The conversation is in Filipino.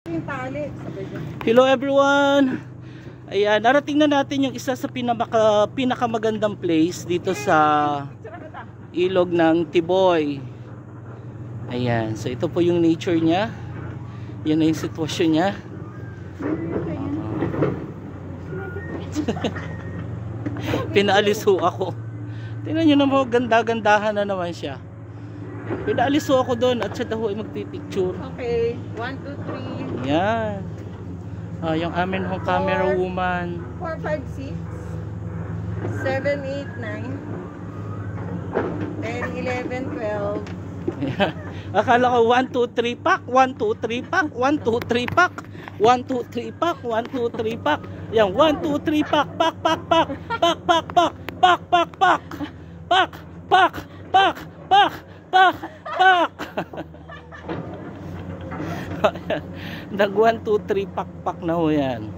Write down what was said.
Yung tali, sabay dyan. Hello everyone! Ayan, narating na natin yung isa sa pinakamagandang place dito sa ilog ng Tiboy. Ayan, so ito po yung nature niya. Yan na yung sitwasyon niya. Pinaalis ho ako. Tingnan nyo naman, ganda-gandahan na naman siya. Pinaalis ho ako doon at siya daw ay magpipicture. Okay, 1, 2, 3. Yan. Yung amin hong camera woman. 4, 5, 6 7, 8, 9 10, 11, 12. Ayan. Akala ko 1, 2, 3 pack, 1, 2, 3 pack, 1, 2, 3 pack, 1, 2, 3 pack, 1, 2, 3 pack. Yan, 1, 2, 3 pack, pack, pack, pack, pack, pack, pack, pack, pack, pack, pack, pack, pack, pack, pack, pack. Nag 1, 2, 3 pack, pack na ho yan.